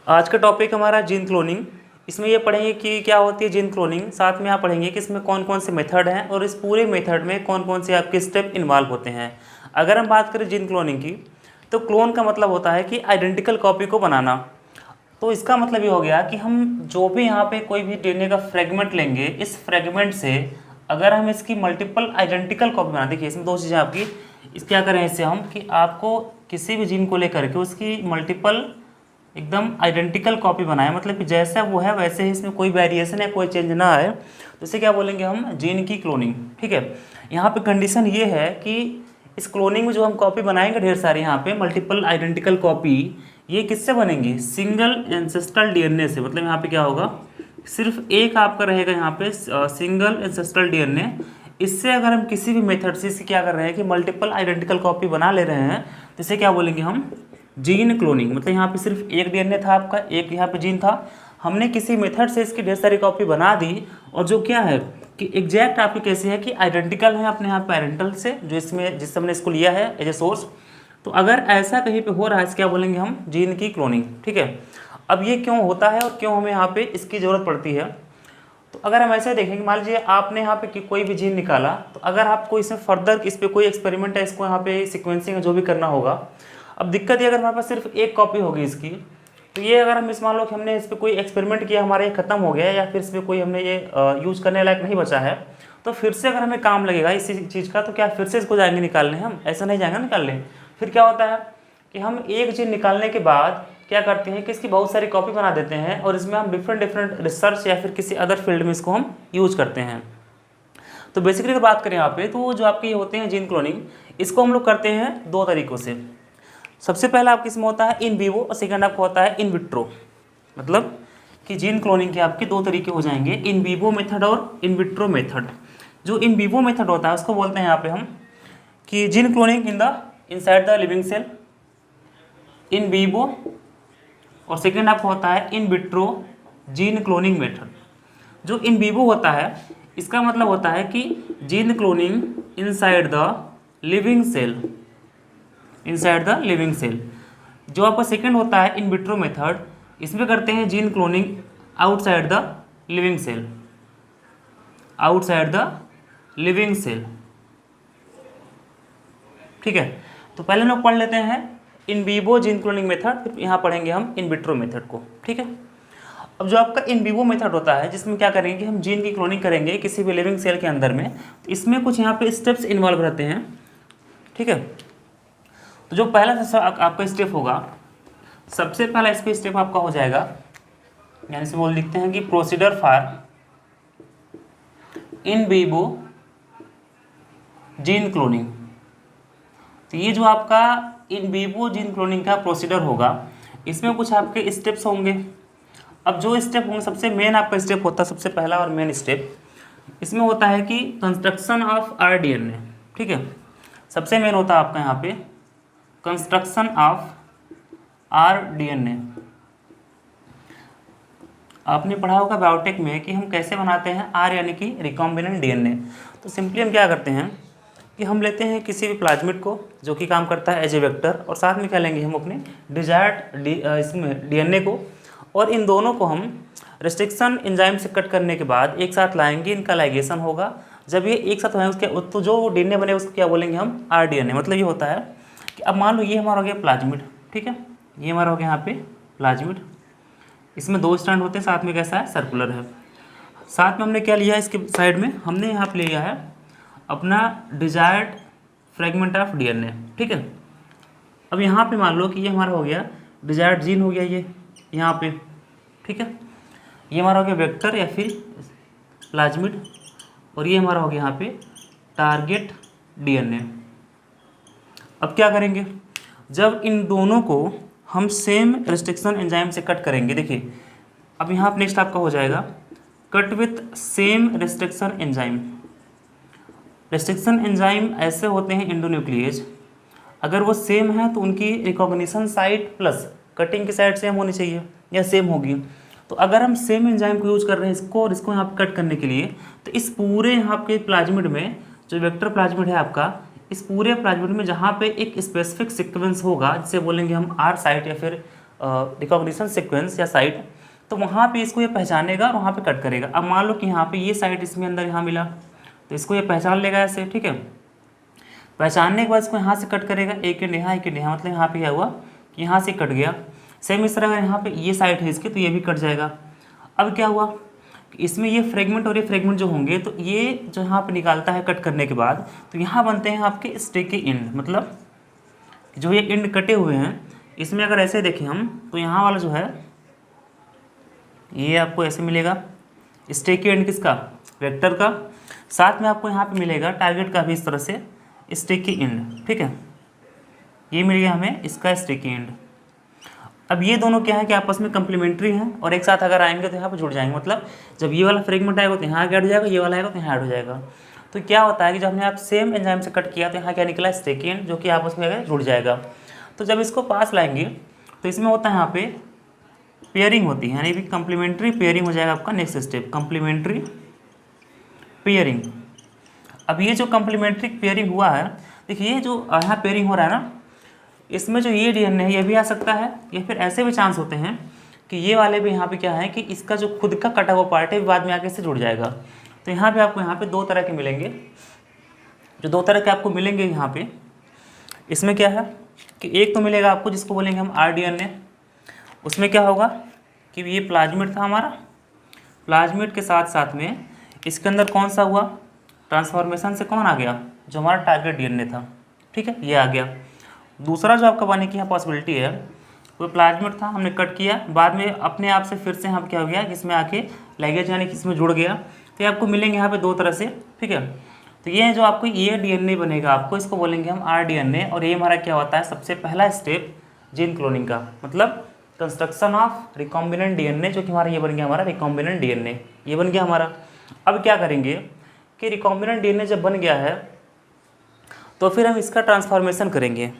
आज का टॉपिक हमारा जीन क्लोनिंग। इसमें ये पढ़ेंगे कि क्या होती है जीन क्लोनिंग, साथ में आप पढ़ेंगे कि इसमें कौन कौन से मेथड हैं और इस पूरे मेथड में कौन कौन से आपके स्टेप इन्वॉल्व होते हैं। अगर हम बात करें जीन क्लोनिंग की, तो क्लोन का मतलब होता है कि आइडेंटिकल कॉपी को बनाना। तो इसका मतलब ये हो गया कि हम जो भी यहाँ पे कोई भी डीएनए का फ्रेगमेंट लेंगे, इस फ्रेगमेंट से अगर हम इसकी मल्टीपल आइडेंटिकल कॉपी बना, देखिए इसमें दो चीज़ें आपकी, इस क्या करें इससे हम कि आपको किसी भी जीन को लेकर के उसकी मल्टीपल एकदम आइडेंटिकल कॉपी बनाए, मतलब कि जैसा वो है वैसे ही, इसमें कोई वेरिएशन या कोई चेंज ना आए, तो इसे क्या बोलेंगे हम, जीन की क्लोनिंग। ठीक है, यहाँ पे कंडीशन ये है कि इस क्लोनिंग में जो हम कॉपी बनाएंगे ढेर सारी यहाँ पे मल्टीपल आइडेंटिकल कॉपी, ये किससे बनेंगी, सिंगल एंसेस्ट्रल डीएनए से। मतलब यहाँ पे क्या होगा, सिर्फ एक आपका रहेगा यहाँ पे सिंगल एंसेस्ट्रल डीएनए। इससे अगर हम किसी भी मेथड से इसकी क्या कर रहे हैं कि मल्टीपल आइडेंटिकल कॉपी बना ले रहे हैं, तो इसे क्या बोलेंगे हम, जीन क्लोनिंग। मतलब यहाँ पे सिर्फ एक डीएनए था आपका, एक यहाँ पे जीन था, हमने किसी मेथड से इसकी ढेर सारी कॉपी बना दी, और जो क्या है कि एग्जैक्ट आपकी कैसी है कि आइडेंटिकल है अपने यहाँ पेरेंटल से, जो इसमें जिससे हमने इसको लिया है एज ए सोर्स। तो अगर ऐसा कहीं पे हो रहा है, इसे क्या बोलेंगे हम, जीन की क्लोनिंग। ठीक है, अब ये क्यों होता है और क्यों हमें यहाँ पे इसकी ज़रूरत पड़ती है। तो अगर हम ऐसे देखेंगे, मान लीजिए आपने यहाँ पे कोई भी जीन निकाला, तो अगर आपको इसमें फर्दर इस पर कोई एक्सपेरिमेंट है, इसको यहाँ पे सिक्वेंसिंग जो भी करना होगा। अब दिक्कत ये, अगर हमारे पास सिर्फ एक कॉपी होगी इसकी, तो ये अगर हम इस मान लो कि हमने इस पर कोई एक्सपेरिमेंट किया, हमारा ये खत्म हो गया, या फिर इस पर कोई हमने ये यूज़ करने लायक नहीं बचा है, तो फिर से अगर हमें काम लगेगा इसी चीज़ का, तो क्या फिर से इसको जाएंगे निकालने, हम ऐसा नहीं जाएंगे निकालने। फिर क्या होता है कि हम एक जीन निकालने के बाद क्या करते हैं कि इसकी बहुत सारी कॉपी बना देते हैं, और इसमें हम डिफरेंट रिसर्च या फिर किसी अदर फील्ड में इसको हम यूज़ करते हैं। तो बेसिकली अगर बात करें यहाँ पे, तो जो आपके ये होते हैं जीन क्लोनिंग, इसको हम लोग करते हैं दो तरीक़ों से। सबसे पहला आपके इसमें होता है इन विवो, और सेकंड आपका होता है इन विट्रो। मतलब कि जीन क्लोनिंग के आपके दो तरीके हो जाएंगे, इन विवो मेथड और इन विट्रो मेथड। जो इन विवो मेथड होता है उसको बोलते हैं यहाँ पे हम कि gene cloning inside the living cell, in vivo, और सेकंड आपका होता है in vitro gene cloning method. जो इन विवो होता है, इसका मतलब होता है कि gene cloning inside the living cell, inside the living cell. जो आपका सेकंड होता है इन विट्रो मेथड, इसमें करते हैं gene cloning outside the living cell, outside the living cell. ठीक है, तो पहले लोग पढ़ लेते हैं in vivo gene cloning method, फिर यहाँ पढ़ेंगे हम इन विट्रो मेथड को। ठीक है, अब जो आपका इन विवो मेथड होता है, जिसमें क्या करेंगे कि हम जीन की क्लोनिंग करेंगे किसी भी लिविंग सेल के अंदर में, तो इसमें कुछ यहाँ पे स्टेप्स इन्वॉल्व रहते हैं। ठीक है, तो जो पहला आपका स्टेप होगा, सबसे पहला इस पे स्टेप आपका हो जाएगा, यानी से वो लिखते हैं कि procedure for in vivo gene cloning. तो ये जो आपका इन विवो जीन क्लोनिंग का प्रोसीडर होगा, इसमें कुछ आपके स्टेप्स होंगे। अब जो स्टेप होंगे, सबसे मेन आपका स्टेप होता है, सबसे पहला और मेन स्टेप इसमें होता है कि कंस्ट्रक्शन ऑफ आरडीएनए। ठीक है, सबसे मेन होता है आपका यहाँ पे कंस्ट्रक्शन ऑफ आरडीएनए। आपने पढ़ा होगा बायोटेक में कि हम कैसे बनाते हैं आर, यानी कि रिकॉम्बिनेंट डीएनए। तो सिंपली हम क्या करते हैं कि हम लेते हैं किसी भी प्लाज्मिड को जो कि काम करता है एज ए वेक्टर, और साथ में क्या लेंगे हम अपने डिजायर्ड इसमें डीएनए को, और इन दोनों को हम रेस्ट्रिक्शन एंजाइम से कट करने के बाद एक साथ लाएंगे, इनका लाइगेशन होगा। जब ये एक साथ होंगे उसके, तो जो डीएनए बने उसको क्या बोलेंगे हम, आरडीएनए। मतलब ये होता है कि अब मान लो ये हमारा हो गया प्लाज्मिड। ठीक है, ये हमारा हो गया यहाँ पे प्लाज्मिड, इसमें दो स्ट्रैंड होते हैं, साथ में कैसा है, सर्कुलर है। साथ में हमने क्या लिया है, इसके साइड में हमने यहाँ पे लिया है अपना डिजायर्ड फ्रेगमेंट ऑफ डीएनए। ठीक है, अब यहाँ पे मान लो कि ये हमारा हो गया डिजायर्ड जीन हो गया ये यहाँ पे। ठीक है, ये हमारा हो गया वेक्टर या फिर प्लाज्मिड, और ये हमारा हो गया यहाँ पे टारगेट डीएनए। अब क्या करेंगे, जब इन दोनों को हम सेम रेस्ट्रिक्शन एंजाइम से कट करेंगे, देखिए अब यहाँ पे नेक्स्ट आपका हो जाएगा cut with same restriction enzyme. Restriction enzyme ऐसे होते हैं इंडोन्यूक्लिएज, अगर वो सेम है तो उनकी रिकॉग्निशन साइट प्लस कटिंग की साइड सेम होनी चाहिए या सेम होगी। तो अगर हम सेम एंजाइम को यूज कर रहे हैं इसको और इसको यहाँ पे कट करने के लिए, तो इस पूरे यहाँ पे प्लाज्मिड में जो वेक्टर प्लाज्मिड है आपका, इस पूरे प्लाज्मिड में जहाँ पे एक स्पेसिफिक सीक्वेंस होगा जिसे बोलेंगे हम आर साइट या फिर रिकॉग्निशन सीक्वेंस या साइट, तो वहाँ पे इसको ये पहचानेगा और वहाँ पे कट करेगा। अब मान लो कि यहाँ पे ये साइट इसमें अंदर यहाँ मिला, तो इसको ये पहचान लेगा ऐसे, ठीक है। पहचानने के बाद इसको यहाँ से कट करेगा, एक एंड यहाँ एक एंड यहाँ, मतलब यहाँ पे क्या हुआ कि यहाँ से कट गया। सेम इस तरह अगर यहाँ पे ये साइट है इसकी, तो ये भी कट जाएगा। अब क्या हुआ, इसमें ये फ्रेगमेंट और ये फ्रेगमेंट जो होंगे, तो ये जो यहाँ पे निकालता है कट करने के बाद, तो यहाँ बनते हैं आपके स्टिकी एंड, मतलब जो ये एंड कटे हुए हैं इसमें अगर ऐसे देखें हम, तो यहाँ वाला जो है ये आपको ऐसे मिलेगा स्टिकी एंड किसका, वेक्टर का। साथ में आपको यहाँ पे मिलेगा टारगेट का भी इस तरह से स्टिकी एंड, ठीक है। ये मिल गया हमें इसका स्टिकी एंड। अब ये दोनों क्या है कि आपस में कंप्लीमेंट्री हैं और एक साथ अगर आएंगे तो यहाँ पे जुड़ जाएंगे, मतलब जब ये वाला फ्रेगमेंट आएगा तो यहाँ आगे हट जाएगा, ये वाला आएगा तो यहाँ ऐड हो जाएगा। तो क्या होता है कि जब हमने आप सेम एंजाइम से कट किया तो यहाँ क्या निकला, स्टिकी एंड, जो कि आपस में अगर जुड़ जाएगा। तो जब इसको पास लाएंगे तो इसमें होता है यहाँ पे पेयरिंग होती है, यानी कि कंप्लीमेंट्री पेयरिंग हो जाएगा आपका नेक्स्ट स्टेप, कंप्लीमेंट्री पेयरिंग। अब ये जो कंप्लीमेंट्री पेयरिंग हुआ है, देखिए जो यहाँ पेयरिंग हो रहा है ना, इसमें जो ये डीएनए है ये भी आ सकता है, या फिर ऐसे भी चांस होते हैं कि ये वाले भी यहाँ पे क्या है कि इसका जो खुद का कटा हुआ पार्ट है बाद में आके इससे जुड़ जाएगा। तो यहाँ पे आपको यहाँ पे दो तरह के मिलेंगे, जो दो तरह के आपको मिलेंगे यहाँ पे, इसमें क्या है कि एक तो मिलेगा आपको जिसको बोलेंगे हम आरडीएनए। उसमें क्या होगा कि ये प्लाज्मिड था हमारा, प्लाज्मिड के साथ साथ में इसके अंदर कौन सा हुआ, ट्रांसफॉर्मेशन से कौन आ गया, जो हमारा टारगेट डीएनए था, ठीक है, ये आ गया। दूसरा जो आपका बनने की यहाँ पॉसिबिलिटी है, वो प्लाज्मिड था, हमने कट किया, बाद में अपने आप से फिर से यहाँ क्या हो गया, जिसमें आके लिगेज यानी कि इसमें जुड़ गया। तो ये आपको मिलेंगे यहाँ पे दो तरह से, ठीक है। तो ये जो आपको ये डीएनए बनेगा आपको, इसको बोलेंगे हम आरडीएनए। और ये हमारा क्या होता है, सबसे पहला स्टेप जीन क्लोनिंग का, मतलब कंस्ट्रक्शन ऑफ रिकॉम्बिनेंट डीएनए, जो कि हमारा ये बन गया हमारा रिकॉम्बिनेंट डीएनए, ये बन गया हमारा। अब क्या करेंगे कि रिकॉम्बिनेंट डीएनए जब बन गया है तो फिर हम इसका ट्रांसफॉर्मेशन करेंगे,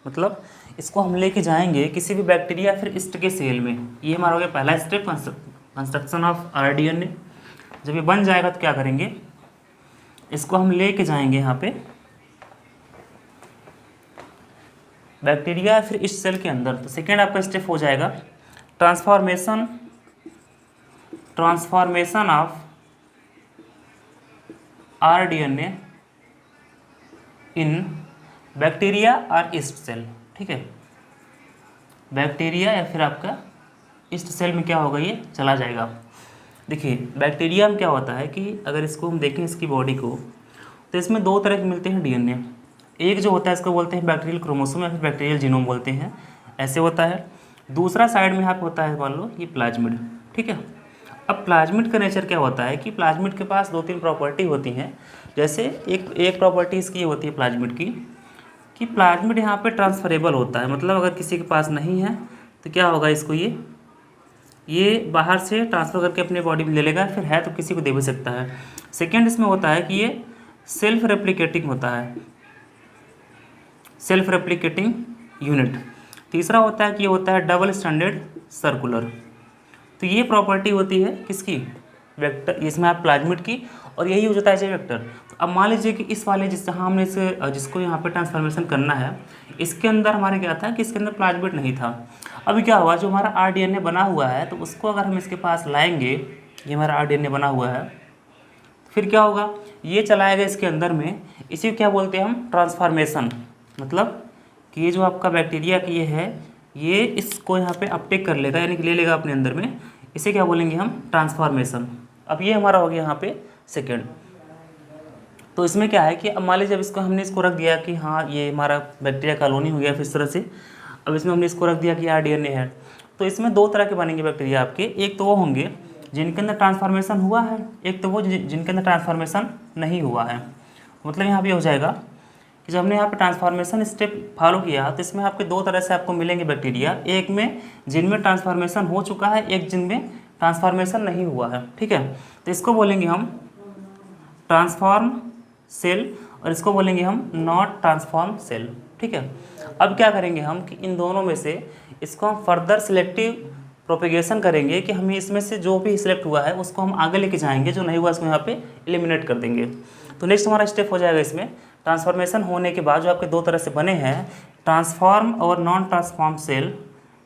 मतलब इसको हम लेके जाएंगे किसी भी बैक्टीरिया फिर ईस्ट के सेल में। ये हमारा हो गया पहला स्टेप, कंस्ट्रक्शन ऑफ आरडीएनए। जब ये बन जाएगा तो क्या करेंगे, इसको हम लेके जाएंगे यहाँ पे बैक्टीरिया फिर ईस्ट सेल के अंदर। तो सेकेंड आपका स्टेप हो जाएगा transformation of rDNA in bacteria और ईस्ट सेल, ठीक है। बैक्टीरिया या फिर आपका ईस्ट सेल में क्या होगा, ये चला जाएगा। देखिए बैक्टीरिया में क्या होता है कि अगर इसको हम देखें इसकी बॉडी को, तो इसमें दो तरह के मिलते हैं डीएनए। एक जो होता है इसको बोलते हैं बैक्टीरियल क्रोमोसोम या फिर बैक्टीरियल जीनोम बोलते हैं, ऐसे होता है। दूसरा साइड में यहाँ पे होता है मान लो ये प्लाज्मिड, ठीक है। अब प्लाज्मिड का नेचर क्या होता है कि प्लाज्मिड के पास दो तीन प्रॉपर्टी होती हैं। जैसे एक प्रॉपर्टी इसकी ये होती है प्लाज्मिड की कि प्लाज्मिड यहाँ पे ट्रांसफरेबल होता है, मतलब अगर किसी के पास नहीं है तो क्या होगा, इसको ये बाहर से ट्रांसफ़र करके अपने बॉडी में ले लेगा, फिर है तो किसी को दे भी सकता है। सेकेंड इसमें होता है कि ये सेल्फ रेप्लिकेटिंग होता है, सेल्फ रेप्लिकेटिंग यूनिट। तीसरा होता है कि ये होता है डबल स्टैंडर्ड सर्कुलर। तो ये प्रॉपर्टी होती है किसकी, वेक्टर, इसमें आप प्लाज्मिड की, और यही हो जाता है वेक्टर। तो अब मान लीजिए कि इस वाले जहाँ हमने जिसको यहाँ पे ट्रांसफॉर्मेशन करना है, इसके अंदर हमारे क्या था कि इसके अंदर प्लाज्मिड नहीं था। अभी क्या हुआ, जो हमारा आरडीएनए बना हुआ है, तो उसको अगर हम इसके पास लाएंगे, ये हमारा आरडीएनए बना हुआ है, फिर क्या होगा, ये चलाएगा इसके अंदर में, इसी को क्या बोलते हैं हम, ट्रांसफॉर्मेशन। मतलब कि ये जो आपका बैक्टीरिया की ये है, ये इसको यहाँ पे अपटेक कर लेगा, यानी कि ले लेगा अपने अंदर में, इसे क्या बोलेंगे हम, ट्रांसफॉर्मेशन। अब ये हमारा हो गया यहाँ पे सेकेंड। तो इसमें क्या है कि अब मान लीजिए जब इसको हमने इसको रख दिया कि हाँ ये हमारा बैक्टीरिया कॉलोनी हो गया फिर इस तरह से, अब इसमें हमने इसको रख दिया कि आरडीएनए है, तो इसमें दो तरह के बनेंगे बैक्टीरिया आपके। एक तो वो होंगे जिनके अंदर ट्रांसफॉर्मेशन हुआ है, एक तो वो जिनके अंदर ट्रांसफॉर्मेशन नहीं हुआ है। मतलब यहाँ पे हो जाएगा कि जब हमने यहाँ पे ट्रांसफॉर्मेशन स्टेप फॉलो किया, तो इसमें आपके दो तरह से आपको मिलेंगे बैक्टीरिया, एक में जिनमें ट्रांसफॉर्मेशन हो चुका है, एक जिनमें ट्रांसफॉर्मेशन नहीं हुआ है, ठीक है। तो इसको बोलेंगे हम ट्रांसफॉर्म सेल और इसको बोलेंगे हम नॉट ट्रांसफॉर्म सेल, ठीक है। अब क्या करेंगे हम कि इन दोनों में से इसको हम फर्दर सिलेक्टिव प्रोपेगेशन करेंगे कि हमें इसमें से जो भी सिलेक्ट हुआ है उसको हम आगे लेके जाएंगे, जो नहीं हुआ उसको यहाँ पे एलिमिनेट कर देंगे। तो नेक्स्ट हमारा स्टेप हो जाएगा इसमें, ट्रांसफॉर्मेशन होने के बाद जो आपके दो तरह से बने हैं, ट्रांसफॉर्म और नॉन ट्रांसफॉर्म सेल,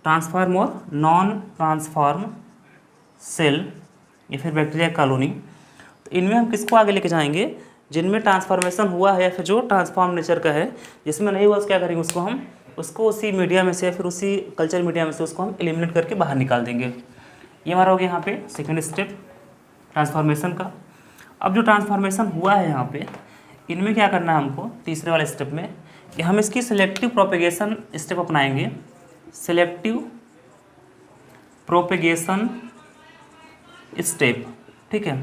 ट्रांसफॉर्म और नॉन ट्रांसफॉर्म सेल या फिर बैक्टीरिया कॉलोनी। तो इनमें हम किसको आगे लेके जाएंगे, जिनमें ट्रांसफॉर्मेशन हुआ है या फिर जो ट्रांसफॉर्म नेचर का है। जिसमें नहीं हुआ उसको क्या करेंगे, उसको उसी मीडिया में से या फिर उसी कल्चर मीडिया में से उसको हम एलिमिनेट करके बाहर निकाल देंगे। ये हमारा हो गया यहाँ पे सेकेंड स्टेप ट्रांसफॉर्मेशन का। अब जो ट्रांसफॉर्मेशन हुआ है यहाँ पे, इनमें क्या करना है हमको तीसरे वाले स्टेप में कि हम इसकी सिलेक्टिव प्रोपेगेशन स्टेप अपनाएंगे। सिलेक्टिव प्रोपेगेशन स्टेप, ठीक है।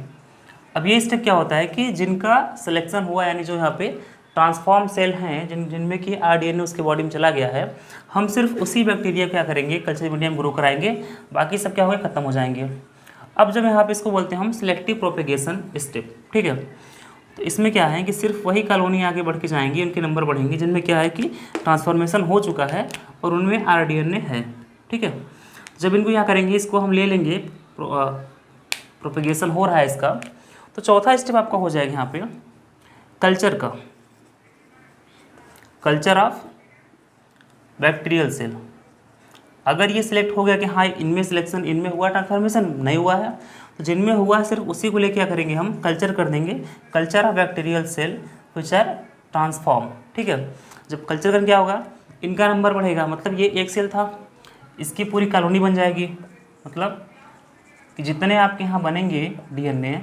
अब ये स्टेप क्या होता है कि जिनका सिलेक्शन हुआ, यानी जो यहाँ पे ट्रांसफॉर्म सेल हैं जिनमें कि आरडीएनए उसके बॉडी में चला गया है, हम सिर्फ उसी बैक्टीरिया क्या करेंगे, कल्चर मीडिया में ग्रो कराएंगे, बाकी सब क्या होगा, खत्म हो जाएंगे। अब जब यहाँ पे इसको बोलते हैं हम सिलेक्टिव प्रोपेगेशन स्टेप, ठीक है। तो इसमें क्या है कि सिर्फ वही कॉलोनी आगे बढ़ के जाएंगी, उनके नंबर बढ़ेंगे जिनमें क्या है कि ट्रांसफॉर्मेशन हो चुका है और उनमें आरडीएनए है, ठीक है। जब इनको यहाँ करेंगे, इसको हम ले लेंगे, प्रोपेगेशन हो रहा है इसका, तो चौथा स्टेप आपका हो जाएगा यहाँ पे कल्चर का, कल्चर ऑफ बैक्टीरियल सेल। अगर ये सिलेक्ट हो गया कि हाँ इनमें सिलेक्शन, इनमें हुआ ट्रांसफॉर्मेशन, नहीं हुआ है, तो जिनमें हुआ है सिर्फ उसी को लेके क्या करेंगे, हम कल्चर कर देंगे, culture of bacterial cell which are transform, ठीक है। जब कल्चर करके क्या होगा, इनका नंबर बढ़ेगा, मतलब ये एक सेल था, इसकी पूरी कॉलोनी बन जाएगी। मतलब कि जितने आपके यहाँ बनेंगे डीएनए,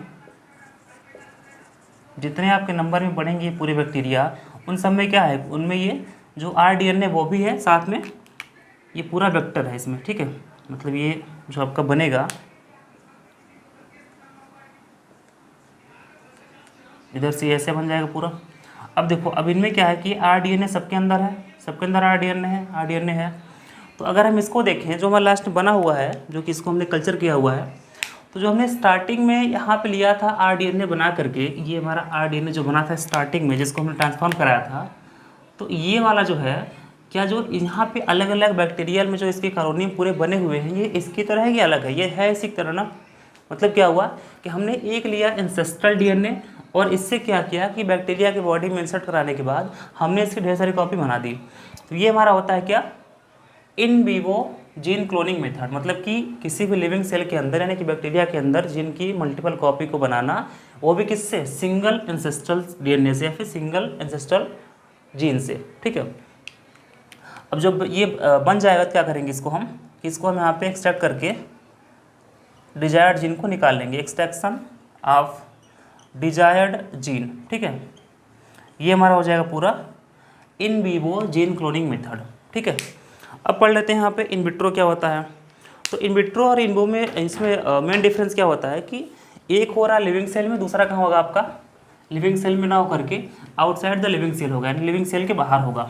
जितने आपके नंबर में बढ़ेंगे पूरे बैक्टीरिया, उन सब में क्या है, उनमें ये जो आरडीएनए वो भी है, साथ में ये पूरा वेक्टर है इसमें, ठीक है। मतलब ये जो आपका बनेगा इधर से ऐसे बन जाएगा पूरा। अब देखो, अब इनमें क्या है कि आरडीएनए सबके अंदर है, सबके अंदर आरडीएनए है। तो अगर हम इसको देखें, जो हमारा लास्ट में बना हुआ है, जो कि इसको हमने कल्चर किया हुआ है, तो जो हमने स्टार्टिंग में यहाँ पे लिया था आरडीएनए बना करके, ये हमारा आरडीएनए जो बना था स्टार्टिंग में, जिसको हमने ट्रांसफॉर्म कराया था, तो ये वाला जो है क्या, जो यहाँ पे अलग अलग बैक्टीरियल में जो इसकी कॉलोनी पूरे बने हुए हैं, ये इसकी तरह है कि अलग है, ये है इसी तरह ना। मतलब क्या हुआ कि हमने एक लिया एंसेस्ट्रल डीएनए और इससे क्या किया कि बैक्टीरिया के बॉडी में इंसर्ट कराने के बाद हमने इसकी ढेर सारी कॉपी बना दी। तो ये हमारा होता है क्या, इन विवो जीन क्लोनिंग मेथड। मतलब कि किसी भी लिविंग सेल के अंदर, यानी कि बैक्टीरिया के अंदर, जीन की मल्टीपल कॉपी को बनाना, वो भी किससे, सिंगल एंसेस्ट्रल डीएनए से या फिर सिंगल एंसेस्ट्रल जीन से, ठीक है। अब जब ये बन जाएगा तो क्या करेंगे, इसको हम यहाँ पे एक्सट्रैक्ट करके डिजायर्ड जीन को निकाल लेंगे, एक्सट्रैक्शन ऑफ डिजायर्ड जीन, ठीक है। ये हमारा हो जाएगा पूरा इन विवो जीन क्लोनिंग मेथड, ठीक है। अब पढ़ लेते हैं यहाँ पे इन विट्रो क्या होता है। तो इन विट्रो और इन विवो में, इसमें मेन डिफरेंस क्या होता है कि एक हो रहा है लिविंग सेल में, दूसरा कहाँ होगा आपका, लिविंग सेल में ना हो करके आउटसाइड द लिविंग सेल होगा, यानी लिविंग सेल के बाहर होगा।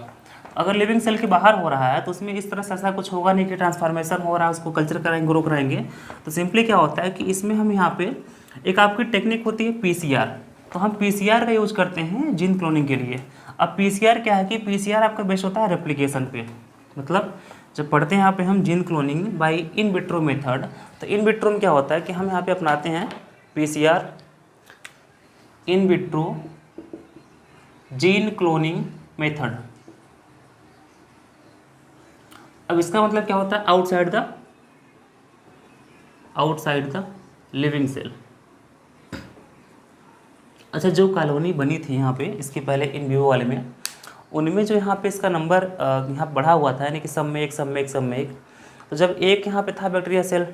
अगर लिविंग सेल के बाहर हो रहा है तो उसमें इस तरह से ऐसा कुछ होगा नहीं कि ट्रांसफॉर्मेशन हो रहा है, उसको कल्चर कराएंगे, ग्रो कराएंगे। तो सिंपली क्या होता है कि इसमें हम यहाँ पे एक आपकी टेक्निक होती है पीसीआर, तो हम पीसीआर का यूज करते हैं जीन क्लोनिंग के लिए। अब पीसीआर क्या है कि पीसीआर आपका बेस्ड होता है रेप्लिकेशन पे। मतलब जब पढ़ते हैं यहाँ पे हम gene cloning by in vitro method, तो इन विट्रो में क्या होता है कि हम यहाँ पे अपनाते हैं पीसीआर, इन विट्रो जीन क्लोनिंग मेथड। अब इसका मतलब क्या होता है, आउटसाइड द लिविंग सेल। अच्छा, जो कॉलोनी बनी थी यहाँ पे इसके पहले इन विवो वाले में, उनमें जो यहाँ पे इसका नंबर यहाँ बढ़ा हुआ था, यानी कि सब में एक। तो जब एक यहाँ पे था बैक्टीरिया सेल,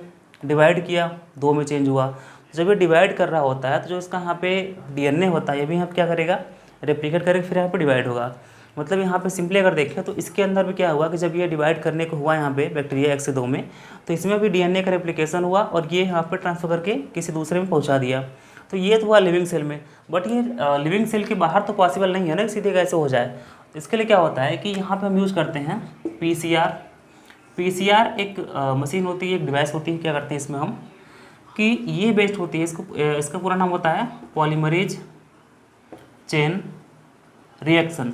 डिवाइड किया, दो में चेंज हुआ। जब ये डिवाइड कर रहा होता है तो जो इसका यहाँ पे डीएनए होता है, ये भी यहाँ पे क्या करेगा, रेप्लिकेट करेगा, फिर यहाँ पे डिवाइड होगा। मतलब यहाँ पे सिंपली अगर देखें तो इसके अंदर भी क्या हुआ कि जब ये डिवाइड करने को हुआ यहाँ पे बैक्टीरिया 1 से 2 में, तो इसमें भी डीएनए का रेप्लिकेशन हुआ और ये यहाँ पे ट्रांसफर करके किसी दूसरे में पहुँचा दिया। तो ये तो हुआ लिविंग सेल में, बट ये लिविंग सेल के बाहर तो पॉसिबल नहीं है ना सीधे कैसे हो जाए। तो इसके लिए क्या होता है कि यहाँ पे हम यूज़ करते हैं पीसीआर एक मशीन होती है, एक डिवाइस होती है। क्या करते हैं इसमें हम कि ये बेस्ड होती है, इसका पूरा नाम होता है पॉलीमरेज चेन रिएक्शन,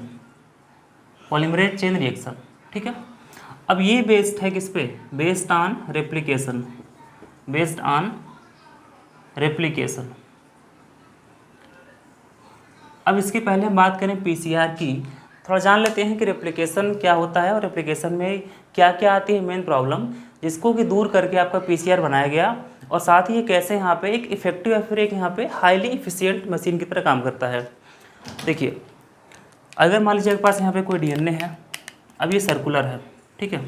ठीक है। अब ये बेस्ड है किस पे, बेस्ड ऑन रेप्लिकेशन। अब इसके पहले हम बात करें पीसीआर की, थोड़ा जान लेते हैं कि रेप्लिकेशन क्या होता है और रेप्लिकेशन में क्या क्या आती है मेन प्रॉब्लम, जिसको कि दूर करके आपका पीसीआर बनाया गया, और साथ ही ये कैसे यहाँ पे एक इफेक्टिव या फिर एक यहाँ पे हाईली इफिशियंट मशीन की तरह काम करता है। देखिए, अगर मान लीजिए आपके पास यहाँ पे कोई डीएनए है, अब ये सर्कुलर है, ठीक है।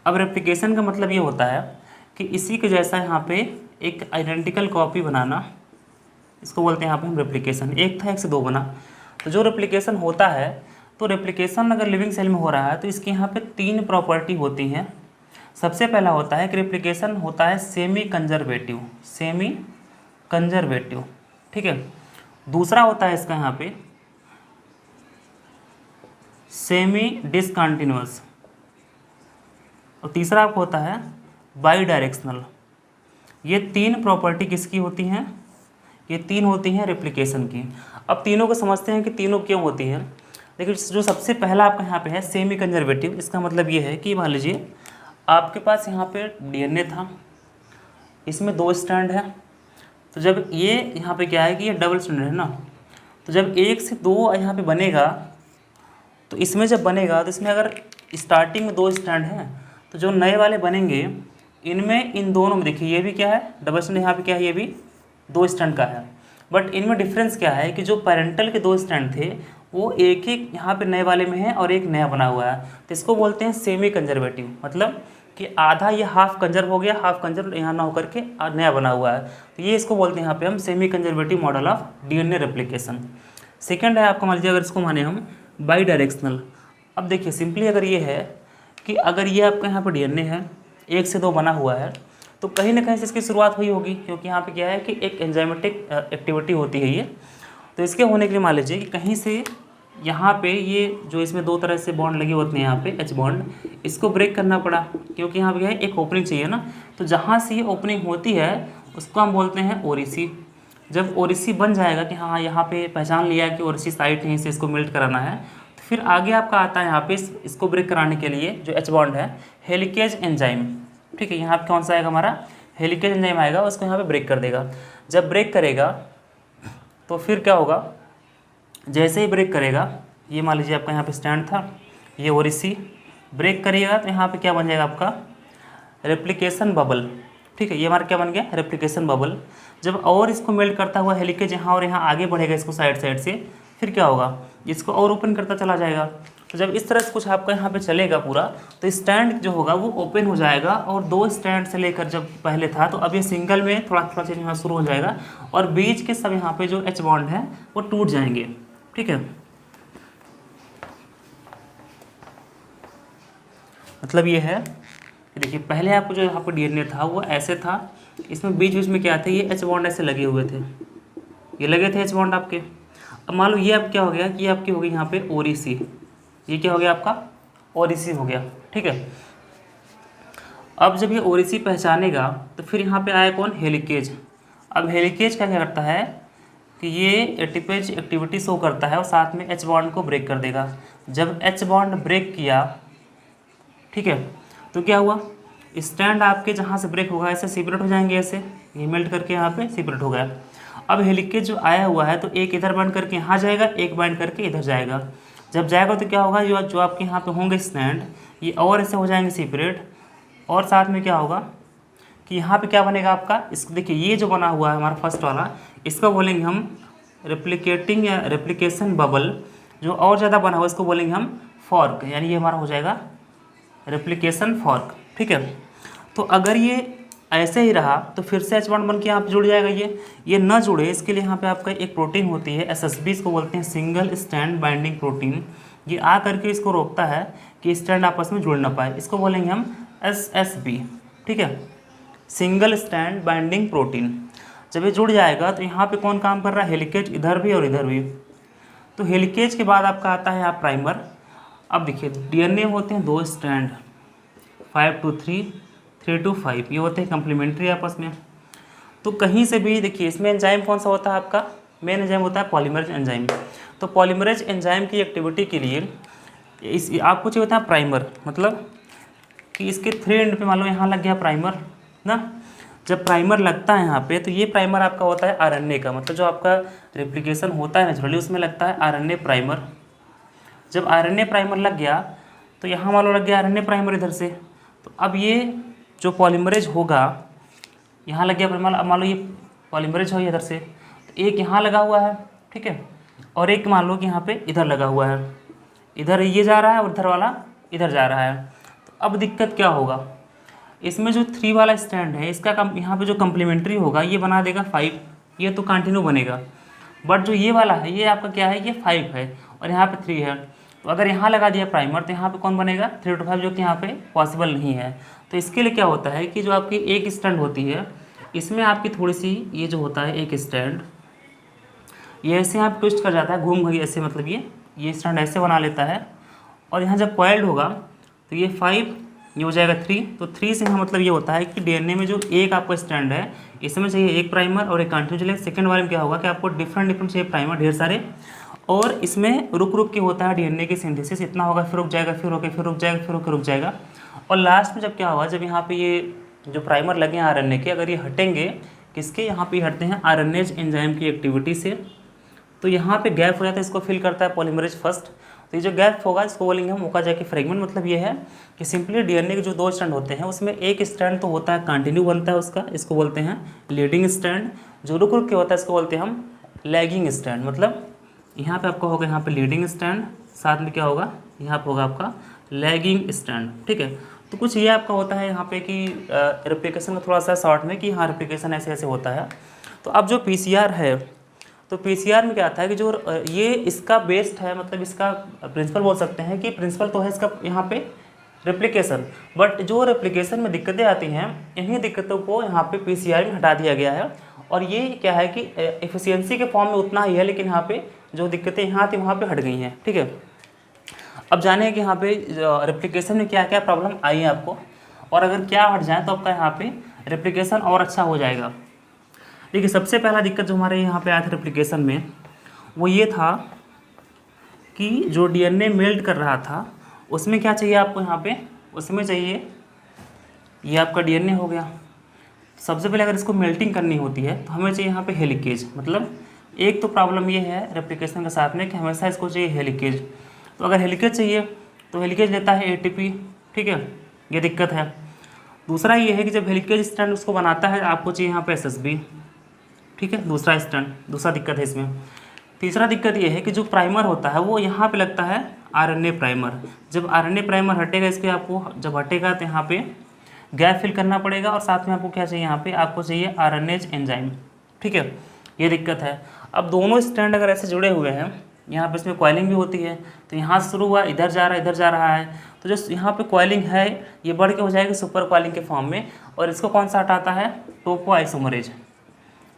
अब रेप्लिकेशन का मतलब ये होता है कि इसी के जैसा यहाँ पे एक आइडेंटिकल कॉपी बनाना, इसको बोलते हैं यहाँ पे हम रेप्लिकेशन। एक था, एक से दो बना। तो जो रेप्लिकेशन होता है, तो रेप्लिकेशन अगर लिविंग सेल में हो रहा है तो इसके यहाँ पे 3 प्रॉपर्टी होती हैं। सबसे पहला होता है कि रेप्लिकेशन होता है सेमी कंजर्वेटिव, सेमी कंजर्वेटिव, ठीक है। दूसरा होता है इसका यहाँ पे सेमी डिसकंटिन्यूअस, और तीसरा आपको होता है बाई डायरेक्शनल। ये 3 प्रॉपर्टी किसकी होती हैं? ये 3 होती हैं रेप्लिकेशन की। अब तीनों को समझते हैं कि तीनों क्यों होती हैं। देखिए, जो सबसे पहला आपका यहाँ पे है सेमी कंजर्वेटिव, इसका मतलब ये है कि मान लीजिए आपके पास यहाँ पे डीएनए था, इसमें 2 स्ट्रैंड है। तो जब ये यहाँ पे क्या है कि ये डबल स्ट्रैंड है ना, तो जब 1 से 2 यहाँ पे बनेगा, तो इसमें जब बनेगा तो इसमें अगर स्टार्टिंग में 2 स्ट्रैंड हैं, तो जो नए वाले बनेंगे इनमें, इन दोनों में देखिए ये भी क्या है डबल स्ट्रैंड, यहाँ पे क्या है ये भी 2 स्ट्रैंड का है। बट इनमें डिफरेंस क्या है कि जो पैरेंटल के 2 स्ट्रैंड थे वो एक एक यहाँ पे नए वाले में है और एक नया बना हुआ है। तो इसको बोलते हैं सेमी कंजर्वेटिव, मतलब कि आधा ये हाफ कंजर्व हो गया, हाफ कंजर्व यहाँ ना होकर के नया बना हुआ है। तो ये इसको बोलते हैं यहाँ पे हम semi conservative model of DNA replication. Second है आपका, मान लीजिए अगर इसको माने हम बाई डायरेक्शनल। अब देखिए सिंपली अगर ये है कि अगर ये आपका यहाँ पर डीएनए है 1 से 2 बना हुआ है, तो कहीं ना कहीं से इसकी शुरुआत हुई होगी, क्योंकि यहाँ पे क्या है कि एक एंजाइमेटिक एक्टिविटी होती है ये। तो इसके होने के लिए मान लीजिए कि कहीं से यहाँ पे ये जो इसमें 2 तरह से बॉन्ड लगे होते हैं यहाँ पे एच बॉन्ड, इसको ब्रेक करना पड़ा, क्योंकि यहाँ पे क्या है एक ओपनिंग चाहिए ना। तो जहाँ से ये ओपनिंग होती है उसको हम बोलते हैं ओरिसी। जब ओरिसी बन जाएगा कि हाँ यहाँ पे पहचान लिया कि ओरिसी साइट है, इसे इसको मेल्ट कराना है, तो फिर आगे आपका आता है यहाँ पे इसको ब्रेक कराने के लिए जो एच बॉन्ड है हेलिकेज एंजाइम, ठीक है। यहाँ पे कौन सा आएगा हमारा हेलिकेज एंजाइम आएगा, उसको यहाँ पे ब्रेक कर देगा। जब ब्रेक करेगा तो फिर क्या होगा, जैसे ही ब्रेक करेगा, ये मान लीजिए आपका यहाँ पे स्टैंड था, ये ओरिसी ब्रेक करिएगा तो यहाँ पे क्या बन जाएगा आपका रेप्लिकेशन बबल, ठीक है। ये हमारा क्या बन गया रेप्लिकेशन बबल। जब और इसको मेल्ट करता हुआ हेलिकेज यहाँ और यहाँ आगे बढ़ेगा इसको साइड साइड से, फिर क्या होगा इसको और ओपन करता चला जाएगा। तो जब इस तरह से कुछ आपका यहाँ पे चलेगा पूरा, तो स्टैंड जो होगा वो ओपन हो जाएगा, और 2 स्टैंड से लेकर जब पहले था तो अब ये सिंगल में थोड़ा थोड़ा चेंज होना शुरू हो जाएगा, और बीच के सब यहाँ पे जो एच बॉन्ड है वो टूट जाएंगे, ठीक है। मतलब ये है कि देखिए पहले आपको जो यहाँ पर डीएनए था वो ऐसे था, इसमें बीच बीच में क्या थे ये एच बॉन्ड ऐसे लगे हुए थे, ये लगे थे एच बॉन्ड आपके। अब मान लो ये अब क्या हो गया कि आपकी हो गई यहाँ पे ओरिसी, ये क्या हो गया आपका ओरिसी हो गया, ठीक है। अब जब ये ओरिसी पहचानेगा तो फिर यहाँ पे आया कौन हेलिकेज। अब हेलिकेज क्या करता है कि ये एटीपेज एक्टिविटी शो करता है और साथ में एच बॉन्ड को ब्रेक कर देगा। जब एच बॉन्ड ब्रेक किया, ठीक है, तो क्या हुआ स्टैंड आपके जहाँ से ब्रेक होगा ऐसे सेपरेट हो जाएंगे, ऐसे ये मेल्ट करके यहाँ पे सेपरेट हो गया। अब हेलिकेज जो आया हुआ है तो एक इधर बाइंड करके यहाँ जाएगा, एक बाइंड करके इधर जाएगा। जब जाएगा तो क्या होगा जो आपके यहाँ पे होंगे स्टैंड ये और ऐसे हो जाएंगे सेपरेट, और साथ में क्या होगा कि यहाँ पे क्या बनेगा आपका, इसको देखिए ये जो बना हुआ है हमारा फर्स्ट वाला, इसको बोलेंगे हम रेप्लिकेटिंग या रेप्लिकेशन बबल। जो और ज़्यादा बना हुआ इसको बोलेंगे हम फॉर्क, यानी ये हमारा हो जाएगा रेप्लिकेशन फॉर्क, ठीक है। तो अगर ये ऐसे ही रहा तो फिर से एच बॉन्ड बन के यहाँ पे जुड़ जाएगा। ये न जुड़े इसके लिए यहाँ पे आपका एक प्रोटीन होती है SSB, इसको बोलते हैं सिंगल स्टैंड बाइंडिंग प्रोटीन। ये आ करके इसको रोकता है कि स्टैंड आपस में जुड़ ना पाए, इसको बोलेंगे हम SSB, ठीक है, सिंगल स्टैंड बाइंडिंग प्रोटीन। जब ये जुड़ जाएगा तो यहाँ पे कौन काम कर रहा है हेलिकेज, इधर भी और इधर भी। तो हेलिकेज के बाद आपका आता है आप प्राइमर। अब देखिए डीएनए होते हैं 2 स्टैंड 5 to 3 3 to 5, ये होते हैं कम्प्लीमेंट्री आपस में। तो कहीं से भी देखिए इसमें एंजाइम कौन सा होता है आपका, मेन एंजाइम होता है पॉलीमरेज एंजाइम। तो पॉलीमरेज एंजाइम की एक्टिविटी के लिए इस आपको चाहिए होता है प्राइमर, मतलब कि इसके 3 एंड पे मान लो यहाँ लग गया प्राइमर ना, जब प्राइमर लगता है यहाँ पे, तो ये प्राइमर आपका होता है आरएनए का, मतलब जो आपका रेप्लिकेशन होता है नेचुरली उसमें लगता है आरएनए प्राइमर। जब आरएनए प्राइमर लग गया तो यहाँ मान लो लग गया आरएनए प्राइमर इधर से, तो अब ये जो पॉलीमरेज होगा यहाँ लग गया प्राइमर। अब मान लो ये पॉलीमरेज हो इधर से, तो एक यहाँ लगा हुआ है, ठीक है, और एक मान लो कि यहाँ पे इधर लगा हुआ है, इधर ये जा रहा है और इधर वाला इधर जा रहा है। तो अब दिक्कत क्या होगा, इसमें जो 3 वाला स्टैंड है इसका यहाँ पे जो कम्प्लीमेंट्री होगा ये बना देगा 5, ये तो कंटिन्यू बनेगा। बट जो ये वाला है ये आपका क्या है, ये 5 है और यहाँ पे 3 है। तो अगर यहाँ लगा दिया प्राइमर तो यहाँ पे कौन बनेगा, 3 to 5, जो कि यहाँ पे पॉसिबल नहीं है। तो इसके लिए क्या होता है कि जो आपकी एक स्टैंड होती है इसमें आपकी थोड़ी सी ये जो होता है एक स्टैंड, ये ऐसे यहाँ ट्विस्ट कर जाता है, घूम गई ऐसे, मतलब ये स्टैंड ऐसे बना लेता है। और यहाँ जब कॉइल्ड होगा तो ये 5, ये हो जाएगा 3। तो 3 से यहाँ मतलब ये होता है कि डीएनए में जो एक आपका स्टैंड है इसमें चाहिए एक प्राइमर और एक कंटिन्यू चलेगा। सेकेंड वाले में क्या होगा कि आपको डिफरेंट चाहिए प्राइमर ढेर सारे, और इसमें रुक के होता है डीएनए की सिंथेसिस, इतना होगा फिर रुक जाएगा, फिर होके फिर रुक जाएगा, फिर होके रुक जाएगा। और लास्ट में जब क्या होगा, जब यहाँ पे ये जो प्राइमर लगे हैं आरएनए के, अगर ये हटेंगे किसके, यहाँ पे हटते हैं आरएनएज एंजाइम की एक्टिविटी से, तो यहाँ पे गैप हो जाता है, इसको फिल करता है पॉलीमरेज फर्स्ट। तो ये जो गैप होगा इसको बोलेंगे हम ओकाजाकी फ्रेगमेंट। मतलब ये है कि सिंपली डीएनए के जो 2 स्टैंड होते हैं उसमें एक स्टैंड तो होता है कंटिन्यू बनता है उसका, इसको बोलते हैं लीडिंग स्टैंड। जो रुक के होता है इसको बोलते हैं हम लैगिंग स्टैंड। मतलब यहाँ पे आपका होगा यहाँ पे लीडिंग स्टैंड, साथ में क्या होगा यहाँ पे होगा आपका लैगिंग स्टैंड, ठीक है। तो कुछ ये आपका होता है यहाँ पे कि रेप्लिकेशन का थोड़ा सा शॉर्ट में कि हाँ रेप्लिकेशन ऐसे ऐसे होता है। तो अब जो पीसीआर है, तो पीसीआर में क्या आता है कि जो ये इसका बेस्ड है, मतलब इसका प्रिंसिपल बोल सकते हैं कि प्रिंसिपल तो है इसका यहाँ पे रेप्लिकेशन, बट जो रेप्लिकेशन में दिक्कतें आती हैं इन्हीं दिक्कतों को यहाँ पे पीसीआर में हटा दिया गया है। और ये क्या है कि एफिशिएंसी के फॉर्म में उतना ही है, लेकिन यहाँ पे जो दिक्कतें यहाँ थी वहाँ पे हट गई हैं, ठीक है। अब जाने कि यहाँ पे रेप्लिकेशन में क्या क्या प्रॉब्लम आई है आपको, और अगर क्या हट जाए तो आपका यहाँ पे रेप्लिकेशन और अच्छा हो जाएगा। देखिए सबसे पहला दिक्कत जो हमारे यहाँ पे आया था रेप्लिकेशन में वो ये था कि जो डीएनए मेल्ट कर रहा था उसमें क्या चाहिए आपको, यहाँ पे उसमें चाहिए ये आपका डीएनए हो गया। सबसे पहले अगर इसको मेल्टिंग करनी होती है तो हमें चाहिए यहाँ पे हेलिकेज। मतलब एक तो प्रॉब्लम ये है रेप्लिकेशन के साथ में कि हमेशा इसको चाहिए हेलिकेज। तो अगर हेलिकेज चाहिए तो हेलिकेज लेता है एटीपी, ठीक है, ये दिक्कत है। दूसरा ये है कि जब हेलिकेज स्टैंड उसको बनाता है आपको चाहिए यहाँ पे एसएसबी, ठीक है, दूसरा स्टैंड, दूसरा दिक्कत है इसमें। तीसरा दिक्कत ये है कि जो प्राइमर होता है वो यहाँ पे लगता है आरएनए प्राइमर। जब आरएनए प्राइमर हटेगा इसके, आपको जब हटेगा तो यहाँ पे गैप फिल करना पड़ेगा, और साथ में आपको क्या चाहिए, यहाँ पे आपको चाहिए आरएनएज एंजाइम, ठीक है, ये दिक्कत है। अब दोनों स्टैंड अगर ऐसे जुड़े हुए हैं, यहाँ पे इसमें कॉइलिंग भी होती है, तो यहाँ से शुरू हुआ इधर जा रहा है इधर जा रहा है, तो जो यहाँ पे कॉइलिंग है ये बढ़ के हो जाएगी सुपर कॉइलिंग के फॉर्म में, और इसको कौन सा हटाता है, टोपो आइसोमरेज।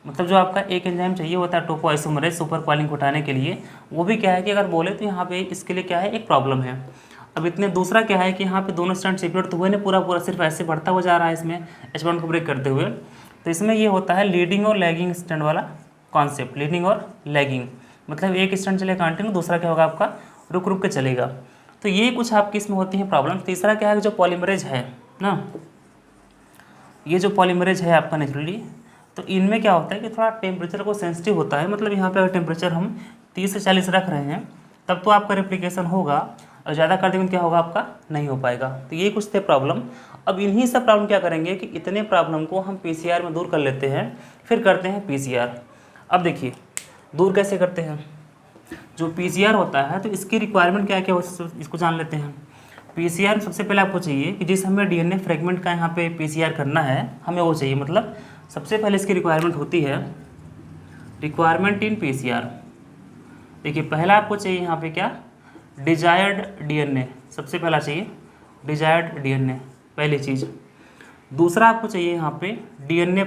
मतलब जो आपका एक एंजाइम चाहिए होता है टोपो आइसोमरेज सुपर कॉइलिंग को हटाने के लिए, वो भी क्या है कि अगर बोले तो यहाँ पे इसके लिए क्या है, एक प्रॉब्लम है। अब इतने दूसरा क्या है कि यहाँ पे दोनों स्टैंड सेपरेट तो हुए नहीं, पूरा सिर्फ ऐसे बढ़ता हुआ जा रहा है इसमें H1 को ब्रेक करते हुए। तो इसमें ये होता है लीडिंग और लैगिंग स्टैंड वाला कॉन्सेप्ट, लीडिंग और लैगिंग। मतलब एक स्टैंड चलेगा कंटिन्यू, दूसरा क्या होगा आपका रुक के चलेगा। तो ये कुछ आपकी इसमें होती है प्रॉब्लम। तीसरा क्या है, जो पॉलीमरेज है ना, ये जो पॉलीमरेज है आपका नेचुरली, तो इनमें क्या होता है कि थोड़ा टेम्परेचर को सेंसिटिव होता है। मतलब यहाँ पे अगर टेम्परेचर हम 30 से 40 रख रहे हैं तब तो आपका रेप्लिकेशन होगा, और ज़्यादा कर देंगे क्या होगा, आपका नहीं हो पाएगा। तो ये कुछ थे प्रॉब्लम। अब इन्हीं सब प्रॉब्लम क्या करेंगे कि इतने प्रॉब्लम को हम पीसीआर में दूर कर लेते हैं, फिर करते हैं पीसीआर। अब देखिए दूर कैसे करते हैं। जो पीसीआर होता है तो इसकी रिक्वायरमेंट क्या क्या हो, इसको जान लेते हैं। पीसीआर सबसे पहले आपको चाहिए कि जिस हमें डीएनए फ्रेगमेंट का यहाँ पे पीसीआर करना है हमें वो चाहिए। मतलब सबसे पहले इसकी रिक्वायरमेंट होती है रिक्वायरमेंट इन पीसीआर। देखिए पहला आपको चाहिए यहाँ पे क्या, डिजायर्ड डीएनए, सबसे पहला चाहिए डिजायर्ड डीएनए, पहली चीज़। दूसरा आपको चाहिए यहाँ पे डीएनए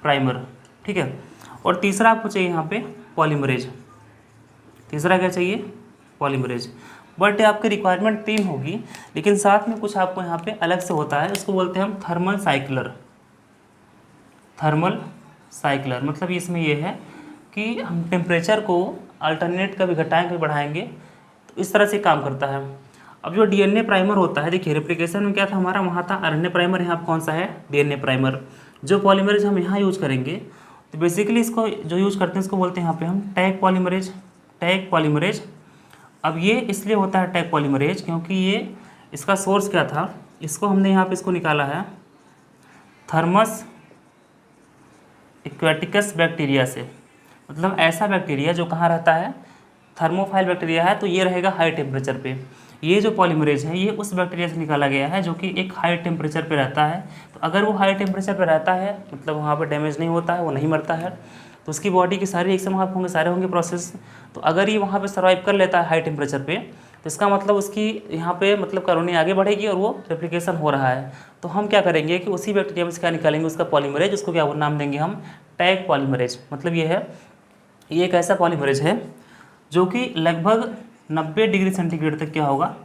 प्राइमर, ठीक है। और तीसरा आपको चाहिए यहाँ पे पॉलीमरेज। तीसरा क्या चाहिए, पॉलीमरेज। बट आपकी रिक्वायरमेंट 3 होगी, लेकिन साथ में कुछ आपको यहाँ पे अलग से होता है, इसको बोलते हैं हम थर्मल साइक्लर। मतलब इसमें ये है कि हम टेम्परेचर को अल्टरनेट कभी घटाएंगे कभी बढ़ाएंगे, तो इस तरह से काम करता है। अब जो डीएनए प्राइमर होता है, देखिए रेप्लिकेशन में क्या था हमारा, वहाँ था आरएनए प्राइमर, यहाँ कौन सा है, डीएनए प्राइमर। जो पॉलीमरेज हम यहाँ यूज करेंगे तो बेसिकली इसको जो यूज करते हैं इसको बोलते हैं यहाँ पे हम टैग पॉलीमरेज, टैग पॉलीमरेज। अब ये इसलिए होता है टैग पॉलीमरेज क्योंकि ये इसका सोर्स क्या था, इसको हमने यहाँ पे इसको निकाला है थर्मस एक्वेटिकस बैक्टीरिया से, मतलब ऐसा बैक्टीरिया जो कहाँ रहता है, थर्मोफाइल बैक्टीरिया है, तो ये रहेगा हाई टेम्परेचर पे। ये जो पॉलीमरेज है ये उस बैक्टीरिया से निकाला गया है जो कि एक हाई टेम्परेचर पे रहता है। तो अगर वो हाई टेम्परेचर पे रहता है मतलब वहाँ पे डैमेज नहीं होता है, वो नहीं मरता है, तो उसकी बॉडी की सारी रिएक्शन वहाँ पे होंगे, सारे होंगे प्रोसेस। तो अगर ये वहाँ पे सर्वाइव कर लेता है हाई टेम्परेचर पे, तो इसका मतलब उसकी यहाँ पे मतलब कॉलोनी आगे बढ़ेगी और वो रेप्लिकेशन हो रहा है। तो हम क्या करेंगे कि उसी बैक्टीरिया में से क्या निकालेंगे, उसका पॉलीमरेज, उसको क्या नाम देंगे हम, टैग पॉलीमरेज। मतलब ये है, ये एक ऐसा पॉलीमरेज है जो कि लगभग 90 डिग्री सेंटीग्रेड तक क्या होगा,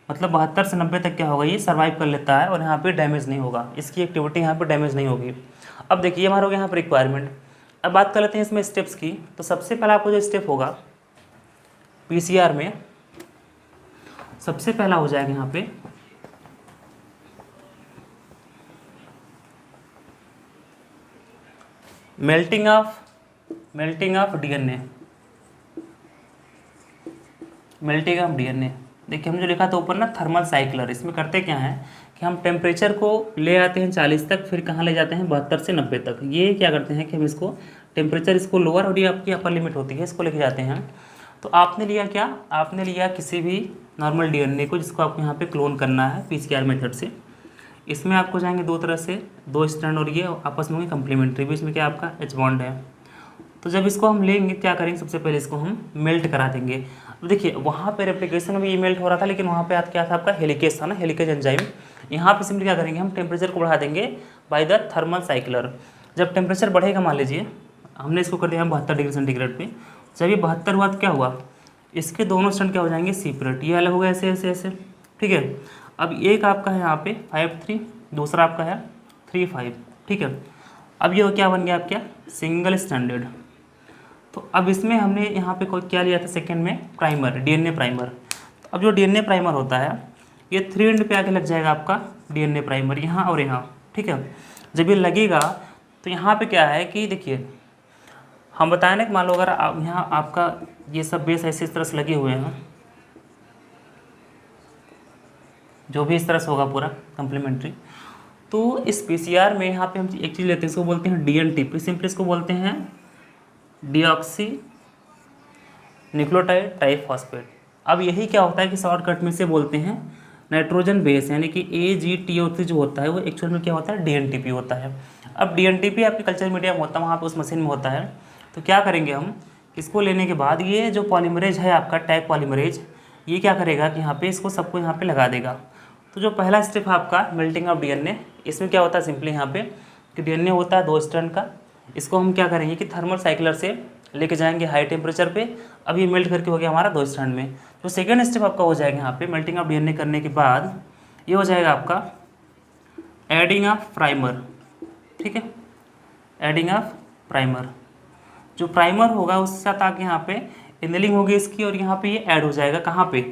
मतलब 72 से 90 तक क्या होगा, ये सर्वाइव कर लेता है और यहाँ पे डैमेज नहीं होगा, इसकी एक्टिविटी यहाँ पे डैमेज नहीं होगी। अब देखिए हमारा हो गया यहाँ पर रिक्वायरमेंट। अब बात कर लेते हैं इसमें स्टेप्स की। तो सबसे पहला आपको जो स्टेप होगा पीसीआर में, सबसे पहला हो जाएगा यहाँ पे melting of DNA, melting of DNA. देखिए हम जो लिखा था ऊपर ना थर्मल साइक्लर, इसमें करते क्या है कि हम टेम्परेचर को ले आते हैं 40 तक, फिर कहाँ ले जाते हैं 72 से 90 तक। ये क्या करते हैं कि हम इसको टेम्परेचर इसको लोअर, और ये आपकी अपर लिमिट होती है, इसको लेके जाते हैं। तो आपने लिया क्या, आपने लिया किसी भी नॉर्मल डीएनए को जिसको आपको यहाँ पे क्लोन करना है पीसीआर मेथड से। इसमें आपको जाएंगे दो तरह से, दो स्ट्रैंड और ये आपस में होंगे कंप्लीमेंट्री, बीच में क्या आपका एच बॉन्ड है। तो जब इसको हम लेंगे क्या करेंगे, सबसे पहले इसको हम मेल्ट करा देंगे। अब देखिए वहाँ पे रेप्लिकेशन में ये मेल्ट हो रहा था, लेकिन वहाँ पे क्या था आपका हेलिकेज था ना, हेलिकेज एंजाइम। यहाँ पे सिंपली क्या करेंगे, हम टेम्परेचर को बढ़ा देंगे बाय द थर्मल साइक्लर। जब टेम्परेचर बढ़ेगा, मान लीजिए हमने इसको कर दिया 72 डिग्री सेंटीग्रेड पे, जब ये 72 हुआ तो क्या हुआ, इसके दोनों स्ट्रैंड क्या हो जाएंगे, सेपरेट, ये अलग हो गया ऐसे ऐसे ऐसे, ठीक है। अब एक आपका है यहाँ पे 5-3, दूसरा आपका है 3-5, ठीक है। अब ये क्या बन गया आप, क्या सिंगल स्टैंडर्ड। तो अब इसमें हमने यहाँ पे क्या लिया था सेकंड में, प्राइमर, डीएनए प्राइमर। तो अब जो डीएनए प्राइमर होता है ये 3 एंड पे आके लग जाएगा आपका डीएनए प्राइमर, यहाँ और यहाँ, ठीक है। जब ये लगेगा तो यहाँ पे क्या है कि देखिए हम बताएं ना कि मान लो अगर आप यहाँ आपका ये सब बेस ऐसे इस तरह से लगे हुए हैं, जो भी इस तरह से होगा पूरा कम्प्लीमेंट्री, तो इस पीसीआर में यहाँ पे हम एक चीज़ लेते हैं, इसको बोलते हैं डीएनटी, सिंपली इसको बोलते हैं डीऑक्सी न्यूक्लियोटाइड ट्राइफॉस्फेट। अब यही क्या होता है कि शॉर्टकट में से बोलते हैं नाइट्रोजन बेस, यानी कि AgTO3 जो होता है वो एक्चुअल में क्या होता है, डीएनटीपी होता है। अब डीएनटीपी आपके कल्चर मीडिया में होता है, वहाँ पे उस मशीन में होता है। तो क्या करेंगे हम, इसको लेने के बाद ये जो पॉलीमरेज है आपका टैग पॉलीमरेज, ये क्या करेगा कि यहाँ पे इसको सबको यहाँ पे लगा देगा। तो जो पहला स्टेप है आपका मेल्टिंग ऑफ डीएनए, इसमें क्या होता है सिंपली यहाँ पे कि डीएनए होता है 2 स्ट्रैंड का, इसको हम क्या करेंगे कि थर्मल साइक्लर से लेके जाएंगे हाई टेम्परेचर पे। अब ये मेल्ट करके हो गया हमारा 2 स्ट्रैंड में। तो सेकेंड स्टेप आपका हो जाएगा यहाँ पे मेल्टिंग ऑफ डीएनए करने के बाद ये हो जाएगा आपका एडिंग ऑफ प्राइमर, ठीक है, एडिंग ऑफ प्राइमर। जो प्राइमर होगा उसके साथ आके यहाँ पे एनेलिंग होगी इसकी, और यहाँ पे ये ऐड हो जाएगा कहाँ पे,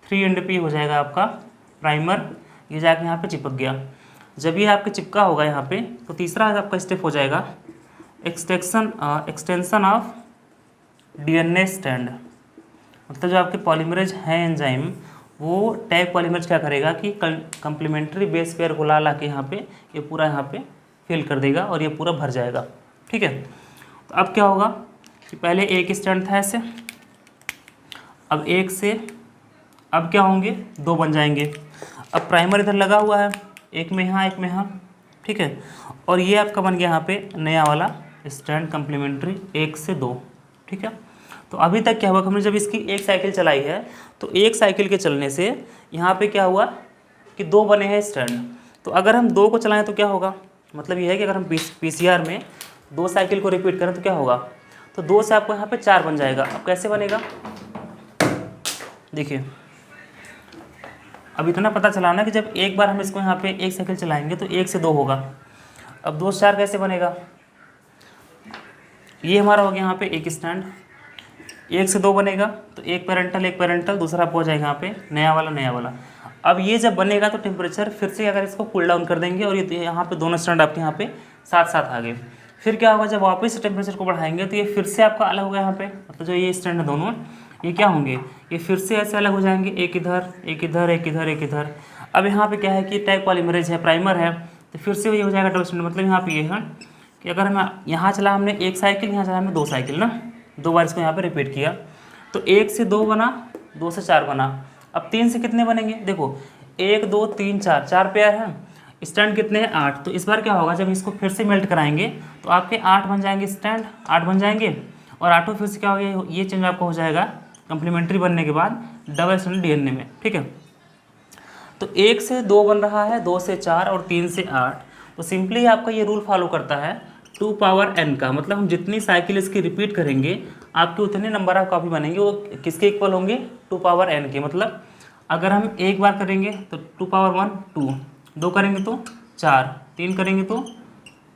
3 एंड पे हो जाएगा आपका प्राइमर, ये जाके यहाँ पे चिपक गया। जब ये आपके चिपका होगा यहाँ पे, तो तीसरा आपका स्टेप हो जाएगा एक्सटेंशन ऑफ डीएनए स्टैंड। मतलब जो आपके पॉलीमरेज है एंजाइम, वो टैग पॉलीमरेज क्या करेगा कि कंप्लीमेंट्री बेस पेयर को ला के यहाँ पे ये पूरा यहाँ पे फिल कर देगा और ये पूरा भर जाएगा, ठीक है। तो अब क्या होगा कि पहले एक स्टैंड था ऐसे, अब एक से अब क्या होंगे, 2 बन जाएंगे। अब प्राइमर इधर लगा हुआ है, एक में यहाँ एक में यहाँ, ठीक है। और ये आपका बन गया यहाँ पे नया वाला स्टैंड कंप्लीमेंट्री 1 से 2, ठीक है। तो अभी तक क्या हुआ, हमने जब इसकी एक साइकिल चलाई है तो एक साइकिल के चलने से यहाँ पे क्या हुआ कि 2 बने हैं स्टैंड। तो अगर हम 2 को चलाएं तो क्या होगा, मतलब ये है कि अगर हम पीसीआर में 2 साइकिल को रिपीट करें तो क्या होगा, तो 2 से आपको यहाँ पे 4 बन जाएगा। अब कैसे बनेगा, देखिए अब इतना पता चला ना कि जब एक बार हम इसको यहाँ पे एक साइकिल चलाएंगे तो 1 से 2 होगा। अब 2 से 4 कैसे बनेगा, ये हमारा हो गया यहाँ पे एक स्टैंड, 1 से 2 बनेगा तो एक पेरेंटल दूसरा आपको हो जाएगा यहाँ पे नया वाला। अब ये जब बनेगा तो टेम्परेचर फिर से अगर इसको कूल डाउन कर देंगे और ये यहाँ पे दोनों स्टैंड आपके यहाँ पे साथ साथ आ गए। फिर क्या होगा, जब वापस से टेम्परेचर को बढ़ाएंगे तो ये फिर से आपका अलग होगा यहाँ पे, मतलब जो ये स्टैंड है दोनों ये क्या होंगे, ये फिर से ऐसे अलग हो जाएंगे, एक इधर एक इधर एक इधर एक इधर। अब यहाँ पे क्या है कि टाइप पॉलीमरेज है, प्राइमर है, तो फिर से ये हो जाएगा डबल स्टैंड। मतलब यहाँ पे ये है कि अगर हम यहाँ चला हमने 1 साइकिल, यहाँ चला हमने 2 साइकिल ना, 2 बार इसको यहाँ पे रिपीट किया तो 1 से 2 बना, 2 से 4 बना। अब 3 से कितने बनेंगे, देखो 1 2 3 4, 4 पेयर है, स्टैंड कितने हैं 8। तो इस बार क्या होगा, जब इसको फिर से मेल्ट कराएंगे तो आपके 8 बन जाएंगे, स्टैंड 8 बन जाएंगे और 8 फिर से क्या हो गया, ये चेंज आपका हो जाएगा कम्प्लीमेंट्री बनने के बाद डबल स्टैंड डीएनए में। ठीक है, तो 1 से 2 बन रहा है, 2 से 4 और 3 से 8। तो सिंपली आपका ये रूल फॉलो करता है 2 पावर n का, मतलब हम जितनी साइकिल इसकी रिपीट करेंगे आपके उतने नंबर ऑफ कॉपी बनेंगे, वो किसके इक्वल होंगे, 2 पावर n के। मतलब अगर हम एक बार करेंगे तो 2 पावर 1 2, 2 करेंगे तो 4, 3 करेंगे तो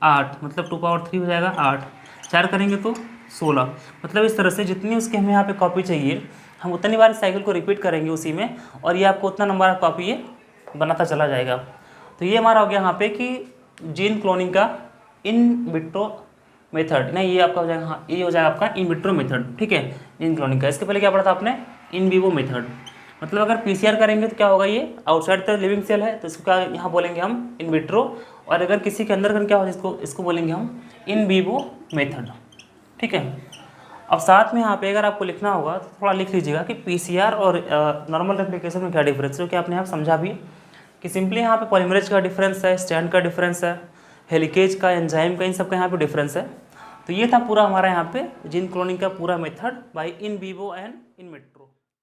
8, मतलब 2 पावर 3 हो जाएगा 8, 4 करेंगे तो 16। मतलब इस तरह से जितनी उसकी हमें यहाँ पे कॉपी चाहिए हम उतनी बार साइकिल को रिपीट करेंगे उसी में, और ये आपको उतना नंबर ऑफ कॉपी ये बनाता चला जाएगा। तो ये हमारा हो गया यहाँ पे कि जीन क्लोनिंग का इन विट्रो मेथड, नहीं ये आपका हो जाएगा, हाँ ये हो जाएगा आपका इन विट्रो मेथड। ठीक है, जीन क्लोनिंग का। इसके पहले क्या पढ़ा था आपने, इन विवो मेथड। मतलब अगर पीसीआर करेंगे तो क्या होगा, ये आउटसाइड द लिविंग सेल है तो इसको क्या यहाँ बोलेंगे हम इन विट्रो, और अगर किसी के अंदर क्या होगा इसको बोलेंगे हम इन विवो मेथड। ठीक है, अब साथ में यहाँ पे अगर आपको लिखना होगा तो थोड़ा लिख लीजिएगा कि पीसीआर और नॉर्मल रेप्लिकेशन में क्या डिफरेंस है, क्योंकि आपने यहाँ समझा भी कि सिंपली यहाँ पे पॉलीमरेज का डिफरेंस है, स्टैंड का डिफरेंस है, हेलिकेज का, एंजाइम का, इन सब का यहाँ पे डिफरेंस है। तो ये था पूरा हमारा यहाँ पे जीन क्लोनिंग का पूरा method by in vivo and in vitro.